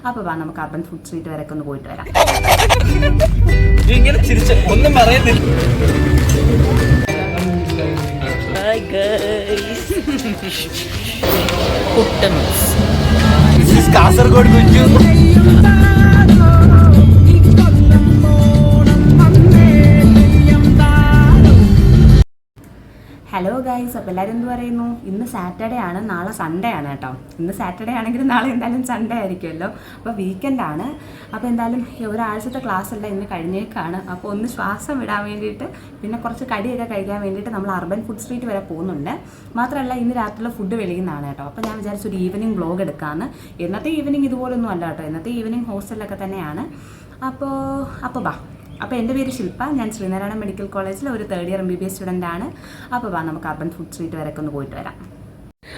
അപ്പോൾ വാ നമുക്ക് അർബൻ ഫുഡ് സ്ട്രീറ്റ് വരെ ഒന്ന് പോയിട്ട് വരാം. ഒന്നും പറയുന്നില്ല. കാസർഗോഡ് കുഞ്ചു. ഹലോ ഗൈസ്, അപ്പോൾ എല്ലാവരും എന്ത് പറയുന്നു? ഇന്ന് സാറ്റർഡേ ആണ്, നാളെ സൺഡേ ആണ് കേട്ടോ. ഇന്ന് സാറ്റർഡേ ആണെങ്കിലും നാളെ എന്തായാലും സൺഡേ ആയിരിക്കുമല്ലോ. അപ്പോൾ വീക്കെൻഡാണ്. അപ്പോൾ എന്തായാലും ഒരാഴ്ചത്തെ ക്ലാസ് എല്ലാം ഇന്ന് കഴിഞ്ഞേക്കാണ്. അപ്പോൾ ഒന്ന് ശ്വാസം വിടാൻ വേണ്ടിയിട്ട് പിന്നെ കുറച്ച് കടിയൊക്കെ കഴിക്കാൻ വേണ്ടിയിട്ട് നമ്മൾ അർബൻ ഫുഡ് സ്ട്രീറ്റ് വരെ പോകുന്നുണ്ട്. മാത്രമല്ല ഇന്ന് രാത്രിയിലെ ഫുഡ് വെളിയിൽ നിന്നാണ് കേട്ടോ. അപ്പോൾ ഞാൻ വിചാരിച്ചു ഒരു ഈവനിങ് വ്ളോഗ് എടുക്കാമെന്ന്. എന്നത്തെ ഈവനിങ് ഇതുപോലൊന്നും അല്ല കേട്ടോ, എന്നത്തെ ഈവനിങ് ഹോസ്റ്റലിലൊക്കെ തന്നെയാണ്. അപ്പോൾ ബാ. അപ്പോൾ എൻ്റെ പേര് ശില്പ, ഞാൻ ശ്രീനാരായണ മെഡിക്കൽ കോളേജിൽ ഒരു 3rd ഇയർ MBBS സ്റ്റുഡൻ്റ് ആണ്. അപ്പോൾ വാ നമുക്ക് അർബൻ ഫുഡ് സ്ട്രീറ്റ് വരെ ഒന്ന് പോയിട്ട് വരാം.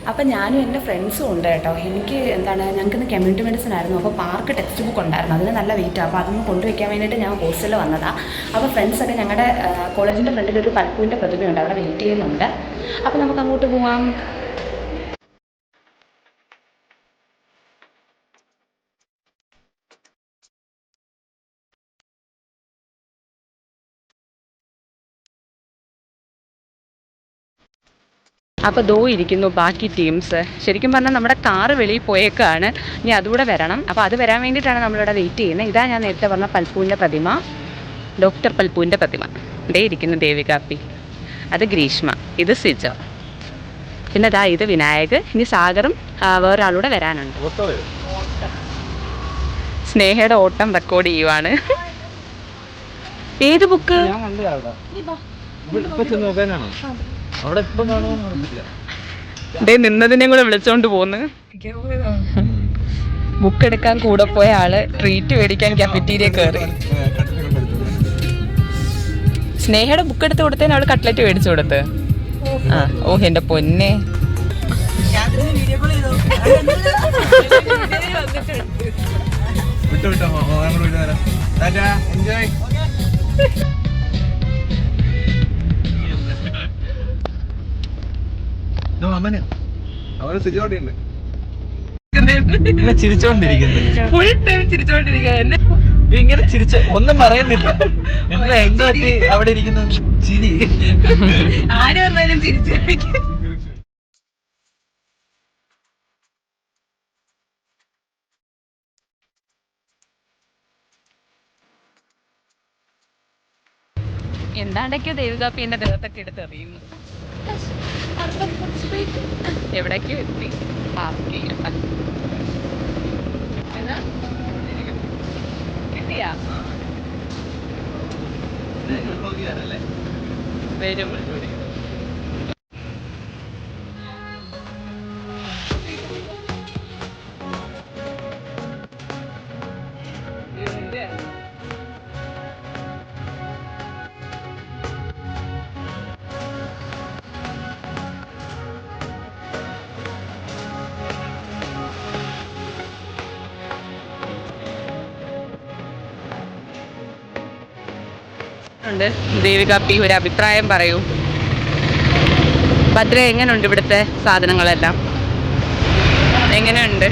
അപ്പോൾ ഞാനും എൻ്റെ ഫ്രണ്ട്സും ഉണ്ട് കേട്ടോ. എനിക്ക് ഞങ്ങൾക്കിന്ന് കമ്മ്യൂണിറ്റി മെഡിസിൻ ആയിരുന്നു. അപ്പോൾ പാർക്ക് ടെക്സ്റ്റ് ബുക്ക് ഉണ്ടായിരുന്നു, അതിന് നല്ല വെയിറ്റ്. അപ്പോൾ അതൊന്ന് കൊണ്ടുവയ്ക്കാൻ വേണ്ടിയിട്ട് ഞാൻ ഹോസ്റ്റലിൽ വന്നതാണ്. അപ്പോൾ ഫ്രണ്ട്സൊക്കെ ഞങ്ങളുടെ കോളേജിൻ്റെ ഫ്രണ്ടിൽ ഒരു പൽപ്പൂവിൻ്റെ പ്രതിമയുണ്ട്, അവിടെ വെയിറ്റ് ചെയ്യുന്നുണ്ട്. അപ്പോൾ നമുക്ക് അങ്ങോട്ട് പോവാം. അപ്പോൾ ദോ ഇരിക്കുന്നു ബാക്കി ടീംസ്. ശരിക്കും പറഞ്ഞാൽ നമ്മുടെ കാറ് വെളിയിൽ പോയേക്കാണ്, ഇനി അതുകൂടെ വരണം. അപ്പോൾ അത് വരാൻ വേണ്ടിയിട്ടാണ് നമ്മളിവിടെ വെയിറ്റ് ചെയ്യുന്നത്. ഇതാ ഞാൻ നേരത്തെ പറഞ്ഞ പൽപ്പൂവിൻ്റെ പ്രതിമ, ഡോക്ടർ പൽപ്പൂവിൻ്റെ പ്രതിമ. ഇതേ ഇരിക്കുന്നു ദേവികാപ്പി, അത് ഗ്രീഷ്മ, ഇത് സിജ, പിന്നെ ഇതാ ഇത് വിനായക്. ഇനി സാഗറും വേറൊരാളൂടെ വരാനുണ്ട്. സ്നേഹയുടെ ഓട്ടം റെക്കോർഡ് ചെയ്യുവാണ്. ഏത് ബുക്ക്? നിന്നതിനെ കൂടെ വിളിച്ചോണ്ട് പോന്ന്. ബുക്ക് എടുക്കാൻ കൂടെ പോയ ആള് ട്രീറ്റ് മേടിക്കാൻ കാഫറ്റീരിയ കയറി. സ്നേഹയുടെ ബുക്ക് എടുത്ത് കൊടുത്തതിന് അവള് കട്ട്ലറ്റ് മേടിച്ചു കൊടുത്ത്. ഓ എന്റെ പൊന്നെ. ഇങ്ങനെ ചിരിച്ച ഒന്നും പറയുന്നില്ല. എന്താ അവിടെ ഇരിക്കുന്ന ചിരി? ആര് വന്നാലും ചിരിച്ചു. എന്താണ്ടൊക്കെയോ ദേവികാപ്പി എന്റെ ദേഹത്തൊക്കെ എടുത്ത് എറിയുന്നു. എവിടേക്കോ എത്തി. പാർക്ക് ചെയ്യണ്ട. കിട്ടിയാ വരും. ദേവികാപ്പി, ഒരു അഭിപ്രായം പറയൂ. ഭദ്ര, എങ്ങനെയുണ്ട് ഇവിടുത്തെ സാധനങ്ങളെല്ലാം? എങ്ങനെയുണ്ട്?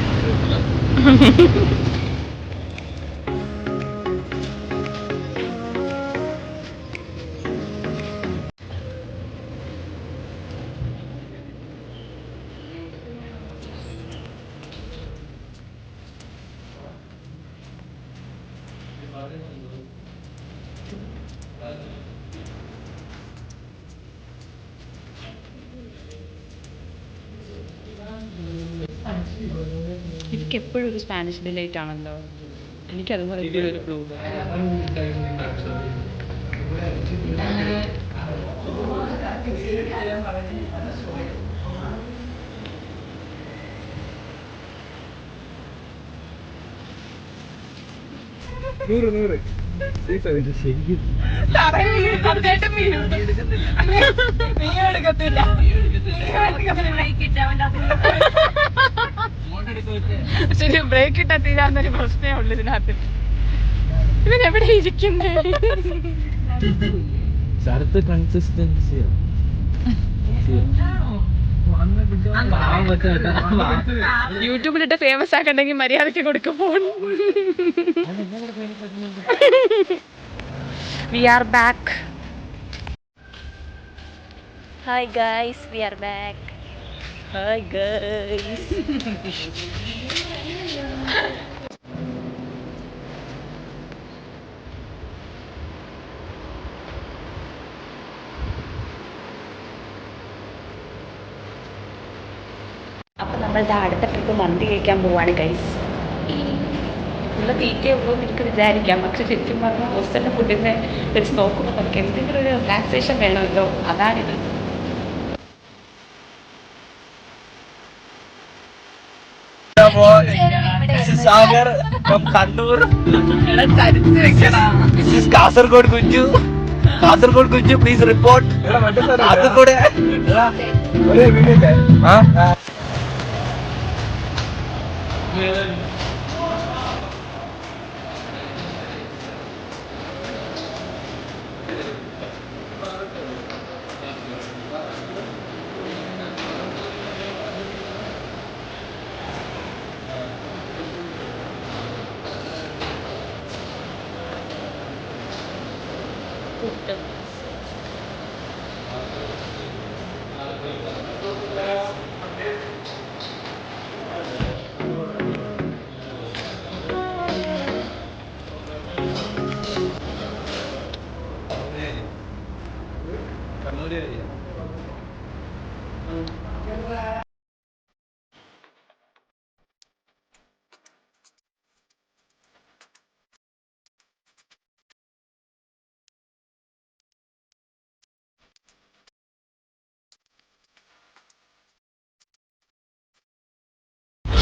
എനിക്ക് എപ്പോഴും ഒരു സ്പാനിഷ് ഡിലൈറ്റ് ആണല്ലോ. എനിക്കതുപോലെ എപ്പോഴും ഒരു ബ്ലൂ. ശരി, ബ്രേക്ക് ഇട്ടാ തീരാന്നൊരു പ്രശ്നമേ ഉള്ളു ഇതിനകത്ത്. ഇവനെവിടെ ഇരിക്കുന്നേ? യൂട്യൂബിലിട്ട് ഫേമസ് ആക്കണ്ടെങ്കിൽ മര്യാദയ്ക്ക് കൊടുക്കും phone. We are back. Hi guys, we are back. Hi guys. അപ്പോൾ നമ്മളുടെ അടുത്ത ട്രിപ്പ് മന്തി കഴിക്കാൻ പോവാണ് ഗൈസ്. ഉള്ള തീറ്റേ ഉള്ളൂ എനിക്ക് വിചാരിക്കാം, പക്ഷെ ശരിക്കും പറഞ്ഞാൽ ഹോസ്റ്റലിൻ്റെ ഫുഡിനെ വെച്ച് നോക്കുമ്പോൾ നമുക്ക് എന്തെങ്കിലും ഒരു റിലാക്സേഷൻ വേണമല്ലോ, അതാണിത്. Kasaragod Kunju, Kasaragod Kunju please report. അത് കൂടെ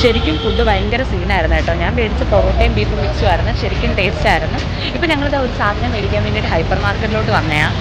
ശരിക്കും ഫുഡ് ഭയങ്കര സീനായിരുന്നു കേട്ടോ. ഞാൻ മേടിച്ച പൊറോട്ടയും ബീഫും മിക്സും ആയിരുന്നു, ശരിക്കും ടേസ്റ്റ് ആയിരുന്നു. ഇപ്പം ഞങ്ങളിത് ഒരു സാധനം മേടിക്കാൻ വേണ്ടിയിട്ട് ഹൈപ്പർ മാർക്കറ്റിലോട്ട് വന്നതാണ്.